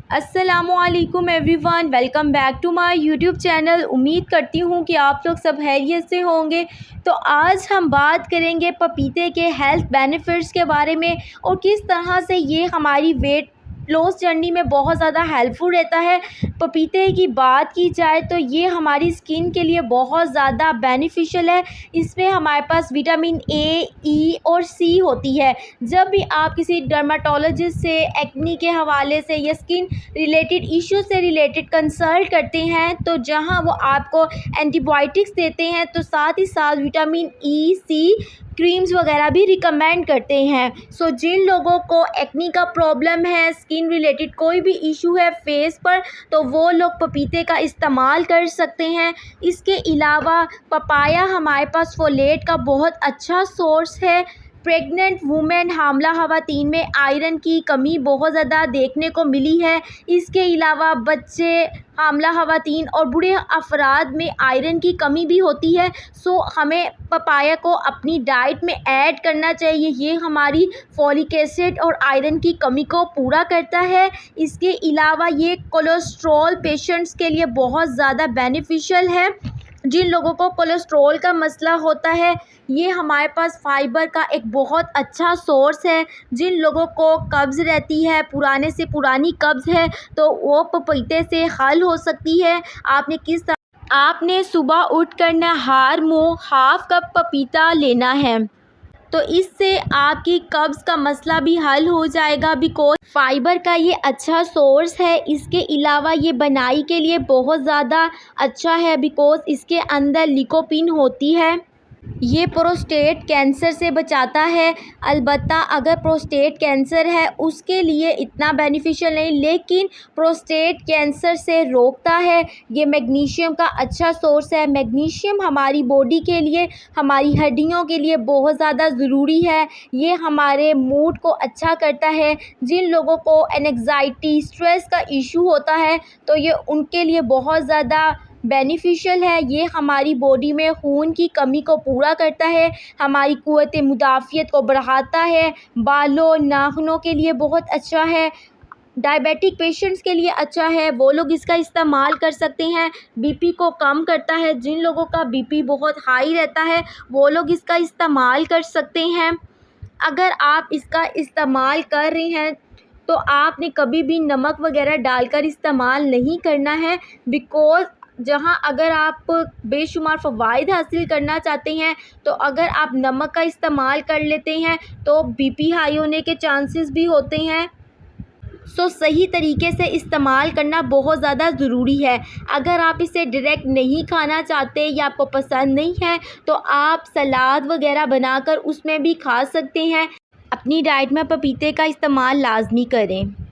अस्सलामुअलैकुम everyone, welcome back to my YouTube channel. उम्मीद करती हूँ कि आप लोग सब खैरियत से होंगे। तो आज हम बात करेंगे पपीते के हेल्थ बेनिफिट्स के बारे में और किस तरह से ये हमारी वेट लॉस जर्नी में बहुत ज़्यादा हेल्पफुल रहता है। पपीते की बात की जाए तो ये हमारी स्किन के लिए बहुत ज़्यादा बेनिफिशियल है। इसमें हमारे पास विटामिन ए, ई और सी होती है। जब भी आप किसी डर्माटोलॉजिस्ट से एक्ने के हवाले से या स्किन रिलेटेड इश्यू से रिलेटेड कंसल्ट करते हैं तो जहां वो आपको एंटीबायोटिक्स देते हैं तो साथ ही साथ विटामिन ई, सी क्रीम्स वगैरह भी रिकमेंड करते हैं। सो जिन लोगों को एक्ने का प्रॉब्लम है, स्किन रिलेटेड कोई भी इशू है फेस पर, तो वो लोग पपीते का इस्तेमाल कर सकते हैं। इसके अलावा पपाया हमारे पास फोलेट का बहुत अच्छा सोर्स है। प्रेग्नेंट वुमेन, हामला ख़वातीन में आयरन की कमी बहुत ज़्यादा देखने को मिली है। इसके अलावा बच्चे, हामला ख़वातीन और बूढ़े अफराद में आयरन की कमी भी होती है। सो हमें पपाया को अपनी डाइट में ऐड करना चाहिए। ये हमारी फॉलिक एसिड और आयरन की कमी को पूरा करता है। इसके अलावा ये कोलेस्ट्रॉल पेशेंट्स के लिए बहुत ज़्यादा बेनिफिशियल है। जिन लोगों को कोलेस्ट्रॉल का मसला होता है, ये हमारे पास फाइबर का एक बहुत अच्छा सोर्स है। जिन लोगों को कब्ज़ रहती है, पुराने से पुरानी कब्ज़ है, तो वो पपीते से हल हो सकती है। आपने सुबह उठकर नहार मुँह हाफ़ कप पपीता लेना है, तो इससे आपकी कब्ज़ का मसला भी हल हो जाएगा। बिकॉज फाइबर का ये अच्छा सोर्स है। इसके अलावा ये बनाई के लिए बहुत ज़्यादा अच्छा है बिकॉज इसके अंदर लिकोपिन होती है। ये प्रोस्टेट कैंसर से बचाता है। अलबत्ता अगर प्रोस्टेट कैंसर है उसके लिए इतना बेनिफिशियल नहीं, लेकिन प्रोस्टेट कैंसर से रोकता है। ये मैग्नीशियम का अच्छा सोर्स है। मैग्नीशियम हमारी बॉडी के लिए, हमारी हड्डियों के लिए बहुत ज़्यादा ज़रूरी है। ये हमारे मूड को अच्छा करता है। जिन लोगों को एंग्जाइटी, स्ट्रेस का इशू होता है तो ये उनके लिए बहुत ज़्यादा बेनिफिशियल है। ये हमारी बॉडी में खून की कमी को पूरा करता है, हमारी क़ुव्वत मुदाफ़ियत को बढ़ाता है। बालों, नाखूनों के लिए बहुत अच्छा है। डायबिटिक पेशेंट्स के लिए अच्छा है, वो लोग इसका इस्तेमाल कर सकते हैं। बीपी को कम करता है। जिन लोगों का बीपी बहुत हाई रहता है वो लोग इसका इस्तेमाल कर सकते हैं। अगर आप इसका इस्तेमाल कर रहे हैं तो आपने कभी भी नमक वगैरह डालकर इस्तेमाल नहीं करना है। बिकॉज़ जहाँ अगर आप बेशुमार फ़वाइद हासिल करना चाहते हैं तो अगर आप नमक का इस्तेमाल कर लेते हैं तो बीपी हाई होने के चांसेस भी होते हैं। सो सही तरीके से इस्तेमाल करना बहुत ज़्यादा ज़रूरी है। अगर आप इसे डायरेक्ट नहीं खाना चाहते या आपको पसंद नहीं है तो आप सलाद वगैरह बनाकर उसमें भी खा सकते हैं। अपनी डाइट में पपीते का इस्तेमाल लाजमी करें।